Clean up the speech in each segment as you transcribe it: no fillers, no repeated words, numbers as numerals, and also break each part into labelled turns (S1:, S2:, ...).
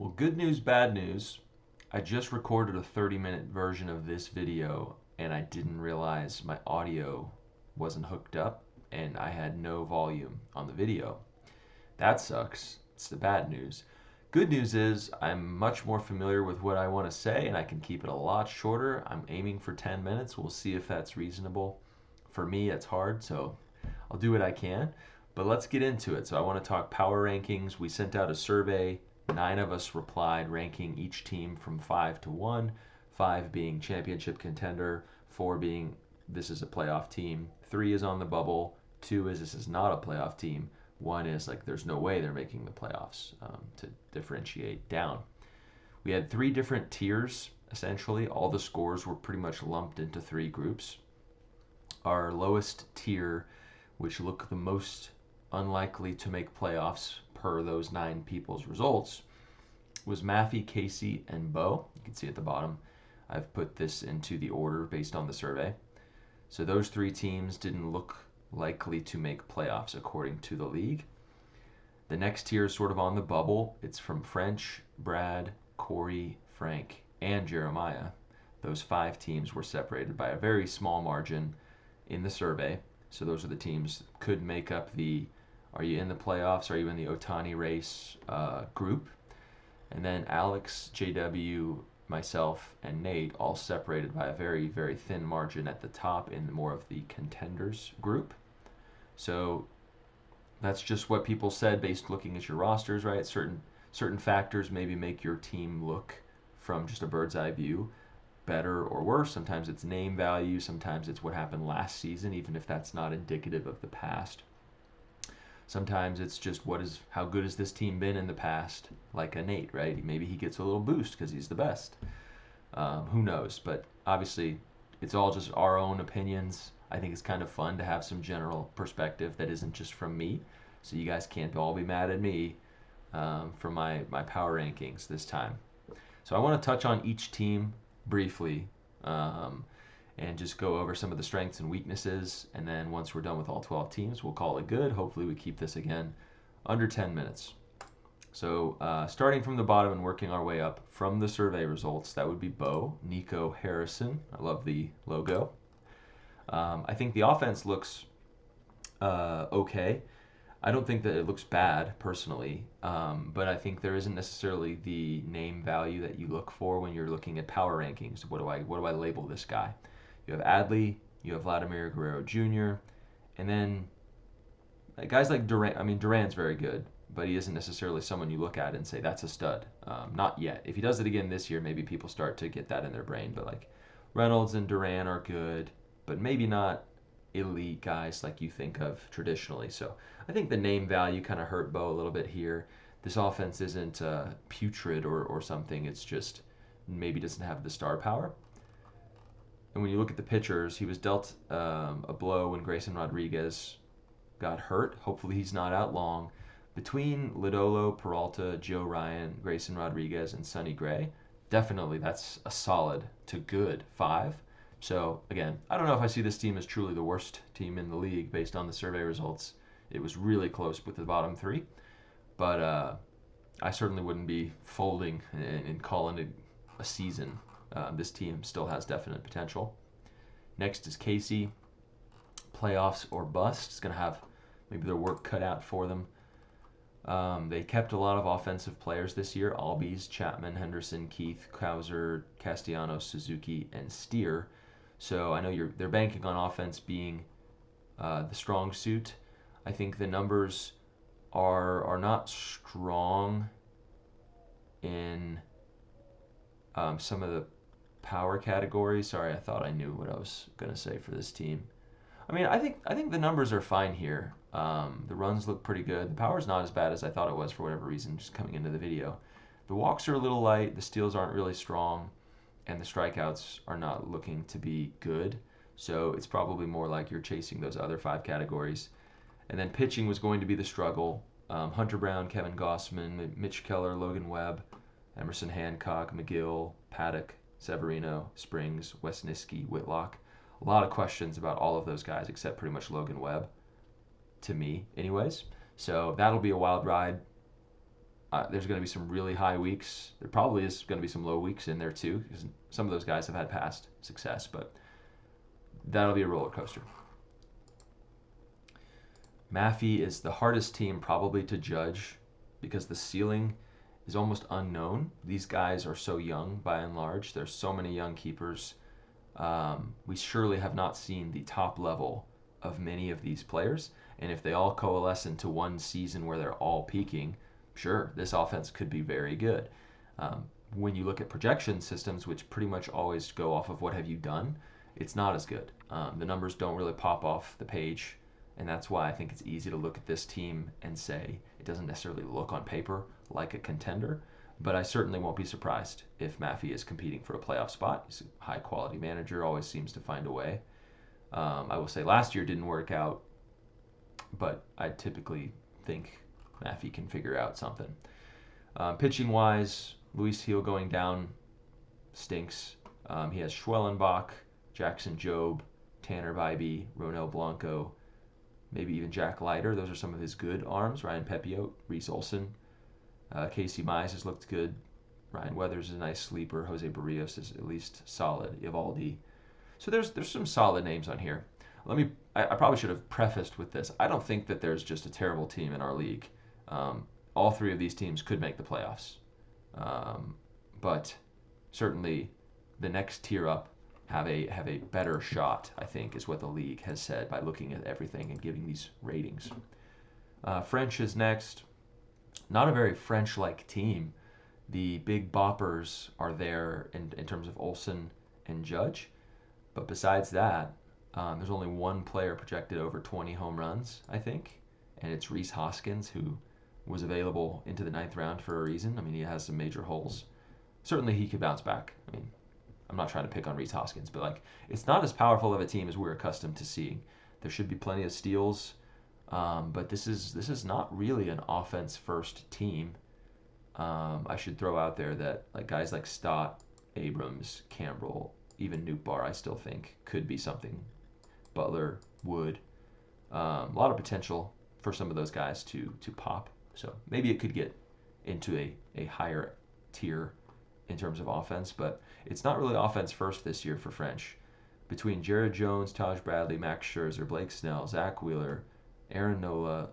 S1: Well, good news, bad news. I just recorded a 30-minute version of this video and I didn't realize my audio wasn't hooked up and I had no volume on the video. That sucks. It's the bad news. Good news is I'm much more familiar with what I want to say and I can keep it a lot shorter. I'm aiming for 10 minutes. We'll see if that's reasonable. For me, it's hard, so I'll do what I can. But let's get into it. So I want to talk power rankings. We sent out a survey. 9 of us replied, ranking each team from 5 to 1. 5 being championship contender, 4 being this is a playoff team, 3 is on the bubble, 2 is this is not a playoff team, 1 is like there's no way they're making the playoffs, to differentiate down. We had 3 different tiers, essentially. All the scores were pretty much lumped into 3 groups. Our lowest tier, which looked the most unlikely to make playoffs per those 9 people's results, was Maffey, Casey, and Bo. You can see at the bottom, I've put this into the order based on the survey. So those 3 teams didn't look likely to make playoffs according to the league. The next tier is sort of on the bubble. It's from French, Brad, Corey, Frank, and Jeremiah. Those 5 teams were separated by a very small margin in the survey. So those are the teams that could make up the are you in the playoffs, are you in the Otani race group. And then Alex, JW, myself, and Nate all separated by a very, very thin margin at the top in more of the contenders group. So that's just what people said based looking at your rosters, right? Certain factors maybe make your team look from just a bird's eye view better or worse. Sometimes it's name value, sometimes it's what happened last season, even if that's not indicative of the past. Sometimes it's just how good has this team been in the past, like a Nate, right? Maybe he gets a little boost because he's the best. Who knows? But obviously, it's all just our own opinions. I think it's kind of fun to have some general perspective that isn't just from me. So you guys can't all be mad at me for my power rankings this time. So I want to touch on each team briefly, and just go over some of the strengths and weaknesses. And then once we're done with all 12 teams, we'll call it good. Hopefully we keep this again under 10 minutes. So starting from the bottom and working our way up from the survey results, that would be Bo, Nico Harrison. I love the logo. I think the offense looks okay. I don't think that it looks bad personally, but I think there isn't necessarily the name value that you look for when you're looking at power rankings. What do I label this guy? You have Adley, you have Vladimir Guerrero Jr., and then guys like Duran. I mean, Duran's very good, but he isn't necessarily someone you look at and say that's a stud. Not yet. If he does it again this year, maybe people start to get that in their brain. But like Reynolds and Duran are good, but maybe not elite guys like you think of traditionally. So I think the name value kind of hurt Bo a little bit here. This offense isn't putrid or something. It's just maybe doesn't have the star power. And when you look at the pitchers, he was dealt a blow when Grayson Rodriguez got hurt. Hopefully he's not out long. Between Lodolo, Peralta, Joe Ryan, Grayson Rodriguez, and Sonny Gray, definitely that's a solid to good 5. So again, I don't know if I see this team as truly the worst team in the league based on the survey results. It was really close with the bottom 3, but I certainly wouldn't be folding and calling it a season. This team still has definite potential. Next is Casey. Playoffs or bust. It's going to have maybe their work cut out for them. They kept a lot of offensive players this year. Albies, Chapman, Henderson, Keith, Cowser, Castellanos, Suzuki, and Steer. So I know they're banking on offense being the strong suit. I think the numbers are not strong in some of the power categories. Sorry, I thought I knew what I was gonna say for this team. I mean, I think the numbers are fine here. The runs look pretty good. The power's not as bad as I thought it was for whatever reason, just coming into the video. The walks are a little light. The steals aren't really strong, and the strikeouts are not looking to be good. So it's probably more like you're chasing those other 5 categories. And then pitching was going to be the struggle. Hunter Brown, Kevin Gossman, Mitch Keller, Logan Webb, Emerson Hancock, McGill, Paddock, Severino, Springs, Wesniski, Whitlock. A lot of questions about all of those guys except pretty much Logan Webb, to me anyways. So that'll be a wild ride. There's going to be some really high weeks. There probably is going to be some low weeks in there too, because some of those guys have had past success, but that'll be a roller coaster. Maffey is the hardest team probably to judge because the ceiling is almost unknown. These guys are so young by and large. There's so many young keepers. We surely have not seen the top level of many of these players. And if they all coalesce into one season where they're all peaking, sure, this offense could be very good. When you look at projection systems, which pretty much always go off of what have you done, it's not as good. The numbers don't really pop off the page, and that's why I think it's easy to look at this team and say it doesn't necessarily look on paper like a contender, but I certainly won't be surprised if Maffey is competing for a playoff spot. He's a high-quality manager, always seems to find a way. I will say last year didn't work out, but I typically think Maffey can figure out something. Pitching-wise, Luis Gil going down stinks. He has Schwellenbach, Jackson Jobe, Tanner Bybee, Ronel Blanco, maybe even Jack Leiter. Those are some of his good arms. Ryan Pepiot, Reese Olson, Casey Mize has looked good. Ryan Weathers is a nice sleeper. Jose Barrios is at least solid. Evaldi. So there's some solid names on here. I probably should have prefaced with this. I don't think that there's just a terrible team in our league. All three of these teams could make the playoffs. But certainly the next tier up have a better shot, I think, is what the league has said by looking at everything and giving these ratings. French is next. Not a very French-like team. The big boppers are there in terms of Olsen and Judge. But besides that, there's only one player projected over 20 home runs, I think, and it's Rhys Hoskins, who was available into the 9th round for a reason. I mean, he has some major holes. Certainly he could bounce back. I mean, I'm not trying to pick on Rhys Hoskins, but like it's not as powerful of a team as we're accustomed to seeing. There should be plenty of steals, but this is not really an offense-first team. I should throw out there that like guys like Stott, Abrams, Campbell, even Nootbaar, I still think could be something. Butler, Wood, a lot of potential for some of those guys to pop. So maybe it could get into a higher tier in terms of offense, but it's not really offense first this year for French. Between Jared Jones, Taj Bradley, Max Scherzer, Blake Snell, Zach Wheeler, Aaron Nola,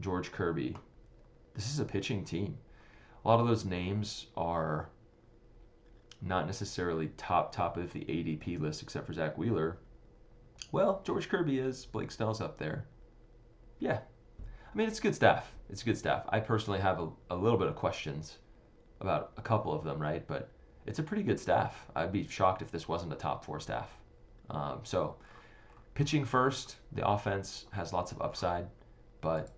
S1: George Kirby, this is a pitching team. A lot of those names are not necessarily top of the ADP list except for Zach Wheeler. Well, George Kirby is. Blake Snell's up there. Yeah. I mean, it's good staff. It's good staff. I personally have a little bit of questions about a couple of them, right? But it's a pretty good staff. I'd be shocked if this wasn't a top 4 staff. So pitching first, the offense has lots of upside, but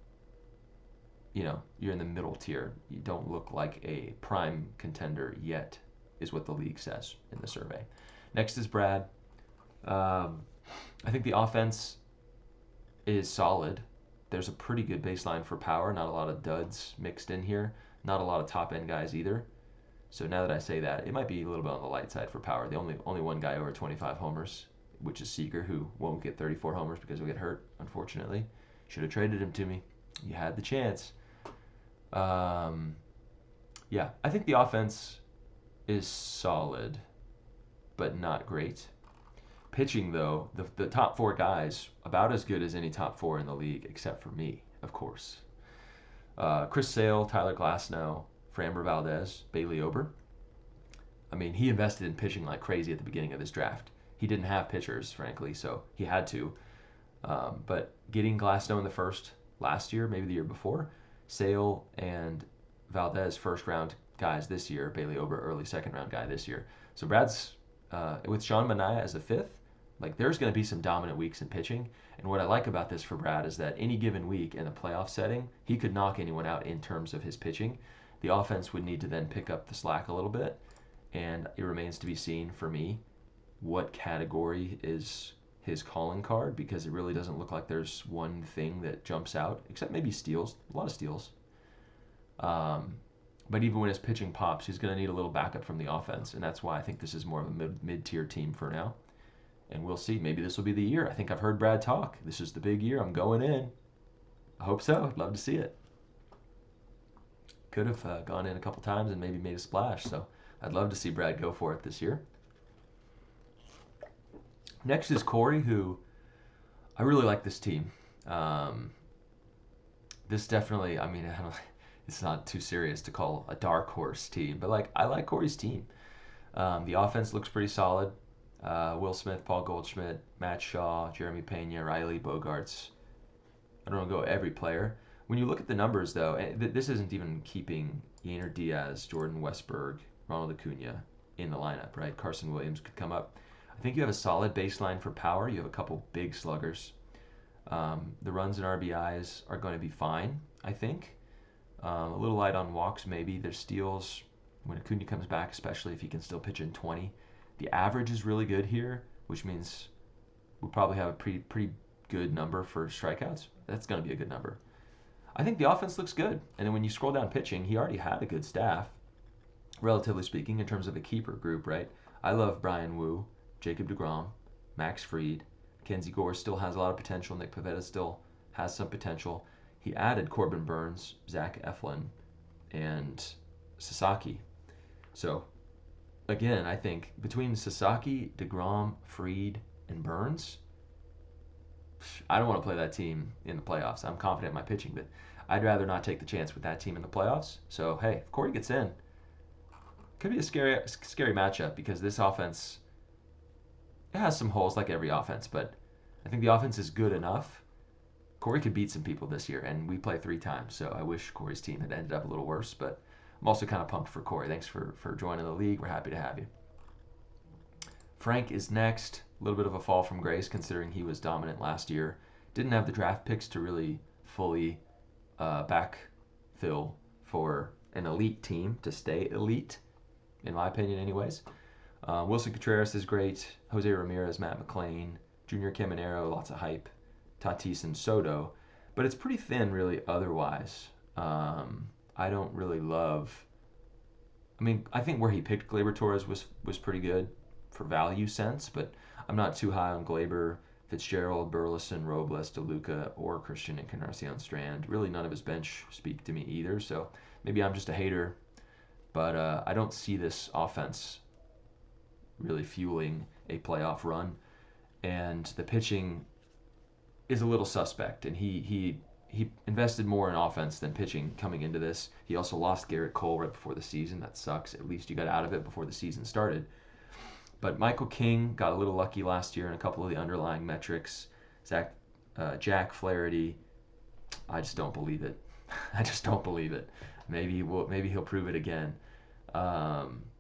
S1: you're in the middle tier. You don't look like a prime contender yet, is what the league says in the survey. Next is Brad. I think the offense is solid. There's a pretty good baseline for power. Not a lot of duds mixed in here. Not a lot of top-end guys either. So now that I say that, it might be a little bit on the light side for power. The only one guy over 25 homers, which is Seager, who won't get 34 homers because he'll get hurt, unfortunately. Should have traded him to me. You had the chance. Yeah, I think the offense is solid, but not great. Pitching, though, the top 4 guys, about as good as any top 4 in the league, except for me, of course. Chris Sale, Tyler Glasnow, Framber Valdez, Bailey Ober. I mean, he invested in pitching like crazy at the beginning of this draft. He didn't have pitchers, frankly, so he had to. But getting Glasnow in the first last year, maybe the year before, Sale and Valdez first-round guys this year, Bailey Ober early second-round guy this year. So Brad's, with Sean Manaea as the 5th, like there's going to be some dominant weeks in pitching. And what I like about this for Brad is that any given week in a playoff setting, he could knock anyone out in terms of his pitching. The offense would need to then pick up the slack a little bit. And it remains to be seen for me what category is his calling card, because it really doesn't look like there's one thing that jumps out, except maybe steals, a lot of steals. But even when his pitching pops, he's going to need a little backup from the offense, and that's why I think this is more of a mid-tier team for now. And we'll see. Maybe this will be the year. I think I've heard Brad talk. This is the big year. I'm going in. I hope so. I'd love to see it. could have gone in a couple times and maybe made a splash. So I'd love to see Brad go for it this year. Next is Corey, who I really like this team. Um, this definitely, I mean, I don't, it's not too serious to call a dark horse team, but like I like Corey's team. The offense looks pretty solid. Will Smith, Paul Goldschmidt, Matt Shaw, Jeremy Pena, Riley Bogarts. I don't want to go every player. When you look at the numbers, though, this isn't even keeping Yainer Diaz, Jordan Westberg, Ronald Acuna in the lineup, right? Carson Williams could come up. I think you have a solid baseline for power. You have a couple big sluggers. The runs and RBIs are going to be fine, I think. A little light on walks, maybe. There's steals when Acuna comes back, especially if he can still pitch in 20. The average is really good here, which means we'll probably have a pretty good number for strikeouts. That's going to be a good number. I think the offense looks good. And then when you scroll down pitching, he already had a good staff, relatively speaking, in terms of a keeper group, right? I love Brian Wu, Jacob deGrom, Max Fried. Kenzie Gore still has a lot of potential. Nick Pivetta still has some potential. He added Corbin Burns, Zach Eflin, and Sasaki. So, again, I think between Sasaki, deGrom, Fried, and Burns, I don't want to play that team in the playoffs. I'm confident in my pitching, but I'd rather not take the chance with that team in the playoffs. So, hey, if Corey gets in, could be a scary matchup because this offense, it has some holes like every offense, but I think the offense is good enough. Corey could beat some people this year, and we play 3 times, so I wish Corey's team had ended up a little worse, but I'm also kind of pumped for Corey. Thanks for joining the league. We're happy to have you. Frank is next. A little bit of a fall from grace considering he was dominant last year. Didn't have the draft picks to really fully backfill for an elite team to stay elite, in my opinion anyways. Wilson Contreras is great. Jose Ramirez, Matt McLean, Junior Caminero, lots of hype. Tatis and Soto. But it's pretty thin really otherwise. I don't really love... I mean, I think where he picked Gleyber Torres was pretty good for value sense, but I'm not too high on Gleyber, Fitzgerald, Burleson, Robles, DeLuca, or Christian Encarnacion Strand. Really none of his bench speak to me either, so maybe I'm just a hater. But I don't see this offense really fueling a playoff run. And the pitching is a little suspect, and he invested more in offense than pitching coming into this. He also lost Garrett Cole right before the season. That sucks. At least you got out of it before the season started. But Michael King got a little lucky last year in a couple of the underlying metrics. Jack Flaherty, I just don't believe it. I just don't believe it. Maybe he'll prove it again.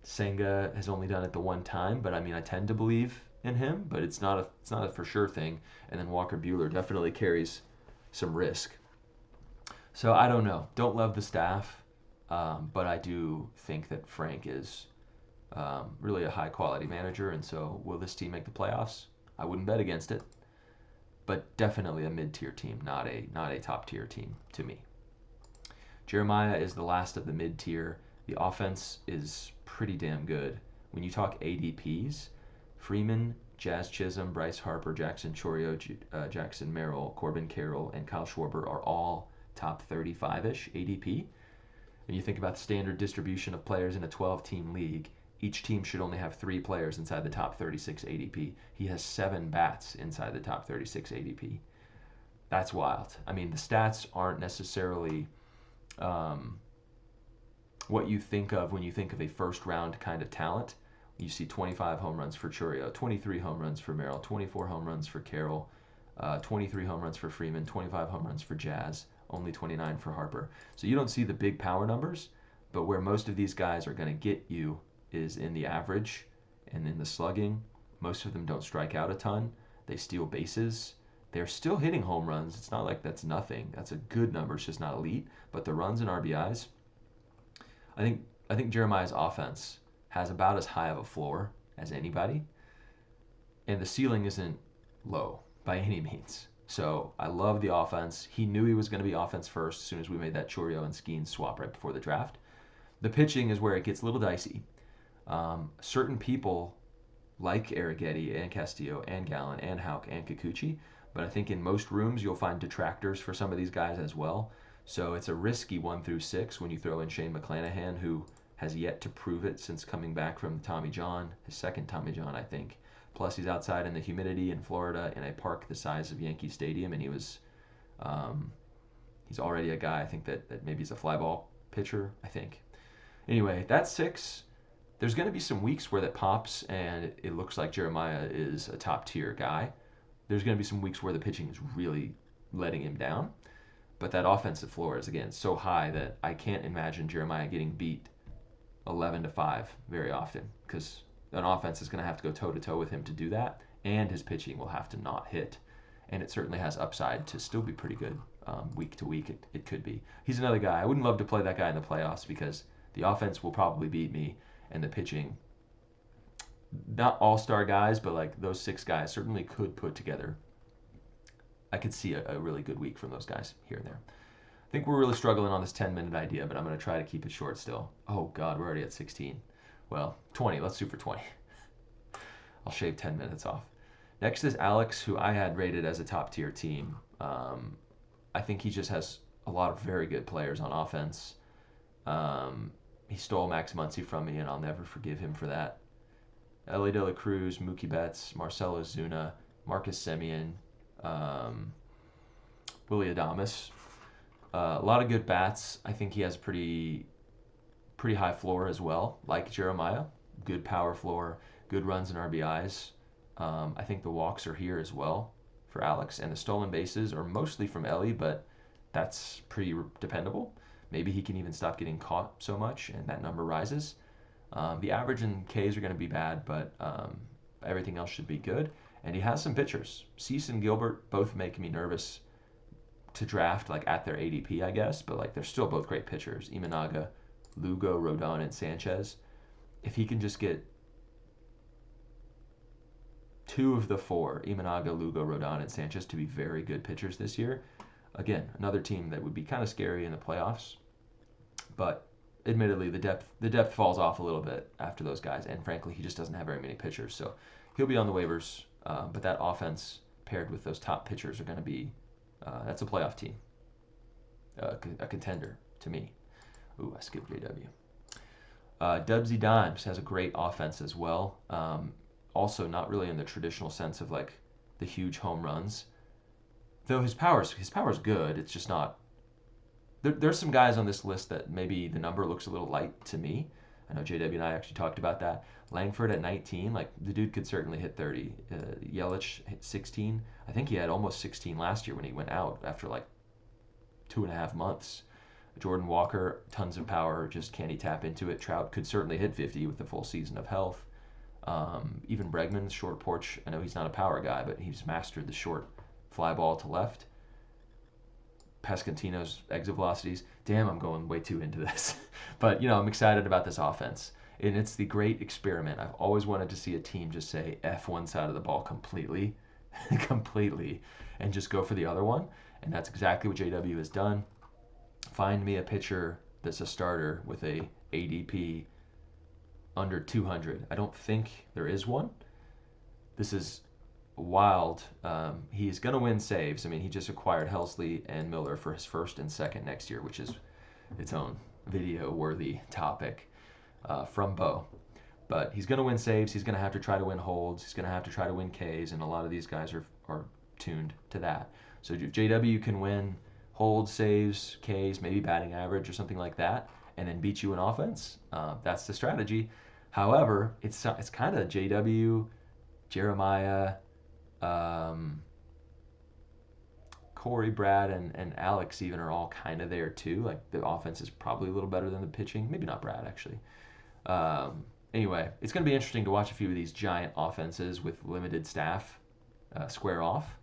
S1: Senga has only done it the one time, but I mean I tend to believe in him, but it's not a for sure thing. And then Walker Buehler definitely carries some risk. So I don't know. Don't love the staff, but I do think that Frank is really a high quality manager. And so will this team make the playoffs? I wouldn't bet against it, but definitely a mid-tier team, not a top-tier team to me. Jeremiah is the last of the mid-tier. The offense is pretty damn good. When you talk ADPs, Freeman, Jazz Chisholm, Bryce Harper, Jackson Chourio, Jackson Merrill, Corbin Carroll, and Kyle Schwarber are all top 35-ish ADP. And you think about the standard distribution of players in a 12-team league, each team should only have 3 players inside the top 36 ADP. He has 7 bats inside the top 36 ADP. That's wild. I mean, the stats aren't necessarily what you think of when you think of a first-round kind of talent. You see 25 home runs for Chourio, 23 home runs for Merrill, 24 home runs for Carroll, 23 home runs for Freeman, 25 home runs for Jazz, only 29 for Harper. So you don't see the big power numbers, but where most of these guys are going to get you is in the average and in the slugging. Most of them don't strike out a ton. They steal bases. They're still hitting home runs. It's not like that's nothing. That's a good number. It's just not elite. But the runs and RBIs, I think Jeremiah's offense has about as high of a floor as anybody, and the ceiling isn't low by any means. So I love the offense. He knew he was going to be offense first as soon as we made that Chourio and Skeens swap right before the draft. The pitching is where it gets a little dicey. Certain people like Arrighetti and Castillo and Gallen and Houck and Kikuchi, but I think in most rooms you'll find detractors for some of these guys as well. So it's a risky 1 through 6 when you throw in Shane McClanahan, who has yet to prove it since coming back from Tommy John, his second Tommy John, I think. Plus, he's outside in the humidity in Florida in a park the size of Yankee Stadium, and um, he's already a guy I think that maybe he's a fly ball pitcher, I think. Anyway, that's 6. There's going to be some weeks where that pops and it looks like Jeremiah is a top tier guy. There's going to be some weeks where the pitching is really letting him down. But that offensive floor is, again, so high that I can't imagine Jeremiah getting beat 11-5 very often, because an offense is going to have to go toe to toe with him to do that, and his pitching will have to not hit. And it certainly has upside to still be pretty good week to week. It could be. He's another guy. I wouldn't love to play that guy in the playoffs because the offense will probably beat me, and the pitching, not all-star guys, but like those 6 guys certainly could put together. I could see a really good week from those guys here and there. I think we're really struggling on this 10-minute idea, but I'm going to try to keep it short still. Oh, God, we're already at 16. Well, 20. Let's shoot for 20. I'll shave 10 minutes off. Next is Alex, who I had rated as a top-tier team. I think he just has a lot of very good players on offense. He stole Max Muncy from me, and I'll never forgive him for that. Elly De La Cruz, Mookie Betts, Marcell Ozuna, Marcus Semien, Willy Adames. A lot of good bats. I think he has a pretty high floor as well, like Jeremiah. Good power floor, good runs and RBIs. I think the walks are here as well for Alex, and the stolen bases are mostly from Elly, but that's pretty dependable. Maybe he can even stop getting caught so much, and that number rises. The average and Ks are going to be bad, but everything else should be good. And he has some pitchers. Cease and Gilbert both make me nervous to draft like at their ADP, I guess, but like they're still both great pitchers. Imanaga, Lugo, Rodon, and Sanchez. If he can just get 2 of the 4, Imanaga, Lugo, Rodon, and Sanchez, to be very good pitchers this year, again, another team that would be kind of scary in the playoffs. But admittedly, the depth falls off a little bit after those guys, and frankly, he just doesn't have very many pitchers, so he'll be on the waivers. But that offense paired with those top pitchers are going to be that's a playoff team, a contender to me. Ooh, I skipped JW. Dubsy Dimes has a great offense as well. Also, not really in the traditional sense of like the huge home runs, though his power's good. It's just not. There's some guys on this list that maybe the number looks a little light to me. I know JW and I actually talked about that. Langford at 19, like the dude could certainly hit 30. Yelich hit 16. I think he had almost 16 last year when he went out after like 2.5 months. Jordan Walker, tons of power, just can he tap into it? Trout could certainly hit 50 with the full season of health. Even Bregman's short porch, I know he's not a power guy, but he's mastered the short fly ball to left. Pascantino's exit velocities. Damn, I'm going way too into this. But, I'm excited about this offense. And it's the great experiment. I've always wanted to see a team just say F one side of the ball completely, and just go for the other one. And that's exactly what JW has done. Find me a pitcher that's a starter with a ADP under 200. I don't think there is one. This is wild. He's going to win saves. I mean, he just acquired Helsley and Miller for his first and second next year, which is its own video-worthy topic from Bo. But he's going to win saves. He's going to have to try to win holds. He's going to have to try to win Ks, and a lot of these guys are tuned to that. So if JW can win holds, saves, Ks, maybe batting average or something like that, and then beat you in offense, that's the strategy. However, it's kind of JW, Jeremiah, Corey, Brad, and Alex even are all kind of there too. Like the offense is probably a little better than the pitching. Maybe not Brad actually. Anyway, it's going to be interesting to watch a few of these giant offenses with limited staff square off.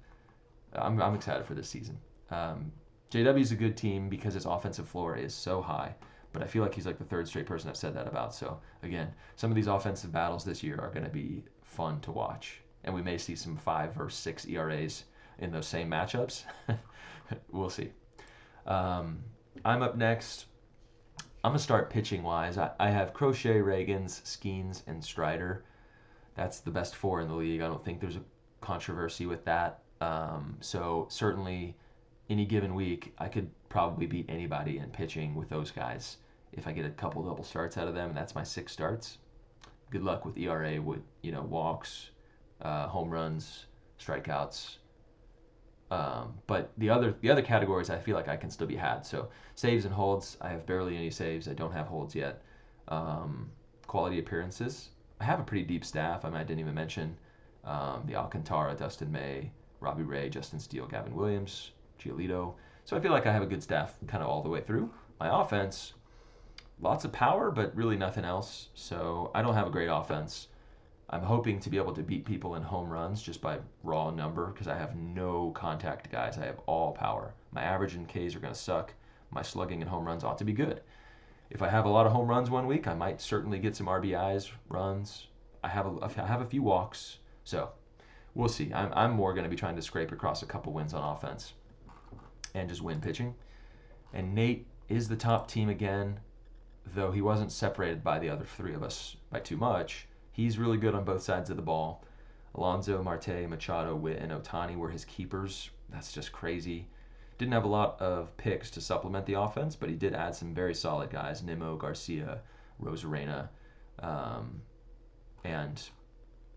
S1: I'm excited for this season. JW is a good team because his offensive floor is so high, but I feel like he's like the 3rd straight person I've said that about. So again, some of these offensive battles this year are going to be fun to watch, and we may see some 5 or 6 ERAs in those same matchups. We'll see. I'm up next. I'm going to start pitching-wise. I have Crochet, Reagans, Skeens, and Strider. That's the best 4 in the league. I don't think there's a controversy with that. So certainly any given week, I could probably beat anybody in pitching with those guys if I get a couple double starts out of them, and that's my 6 starts. Good luck with ERA, with walks, home runs, strikeouts. But the other categories I feel like I can still be had. So saves and holds, I have barely any saves. I don't have holds yet. Quality appearances, I have a pretty deep staff. I didn't even mention the Alcantara, Dustin May, Robbie Ray, Justin Steele, Gavin Williams, Giolito. So I feel like I have a good staff kind of all the way through. My offense, lots of power, but really nothing else. So I don't have a great offense. I'm hoping to be able to beat people in home runs just by raw number because I have no contact guys. I have all power. My average and Ks are going to suck. My slugging and home runs ought to be good. If I have a lot of home runs one week, I might certainly get some RBIs, runs. I have a few walks. So we'll see. I'm more going to be trying to scrape across a couple wins on offense and just win pitching. And Nate is the top team again, though he wasn't separated by the other 3 of us by too much. He's really good on both sides of the ball. Alonso, Marte, Machado, Witt, and Ohtani were his keepers. That's just crazy. Didn't have a lot of picks to supplement the offense, but he did add some very solid guys. Nimmo, Garcia, Rosarena, and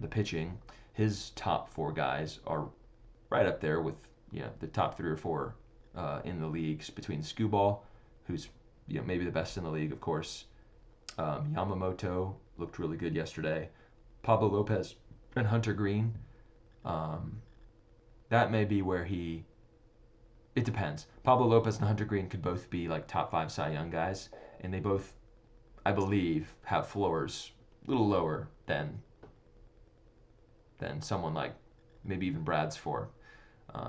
S1: the pitching. His top 4 guys are right up there with the top 3 or 4 in the leagues between Skubal, who's maybe the best in the league, of course. Yamamoto looked really good yesterday. Pablo Lopez and Hunter Green. That may be where it depends. Pablo Lopez and Hunter Green could both be like top 5 Cy Young guys, and they both, I believe, have floors a little lower than someone like maybe even Brad's 4.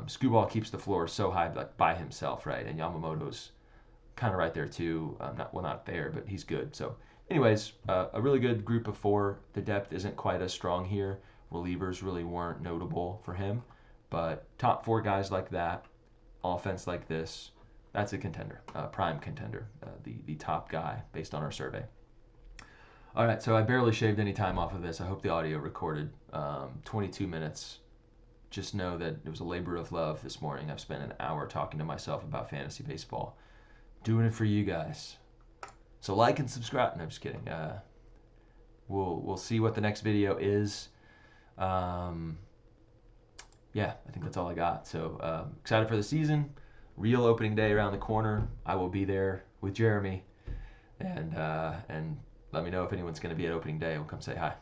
S1: Skubal keeps the floor so high, like by himself, right? And Yamamoto's kind of right there too. Not there, but he's good. So, anyways, a really good group of 4. The depth isn't quite as strong here. Relievers really weren't notable for him, but top 4 guys like that, offense like this, that's a contender, prime contender, the top guy based on our survey. All right, so I barely shaved any time off of this. I hope the audio recorded. 22 minutes. Just know that it was a labor of love this morning. I've spent an hour talking to myself about fantasy baseball. Doing it for you guys. So like and subscribe. No, I'm just kidding. We'll see what the next video is. Yeah, I think that's all I got. So excited for the season. Real opening day around the corner. I will be there with Jeremy, and let me know if anyone's going to be at opening day. We'll come say hi.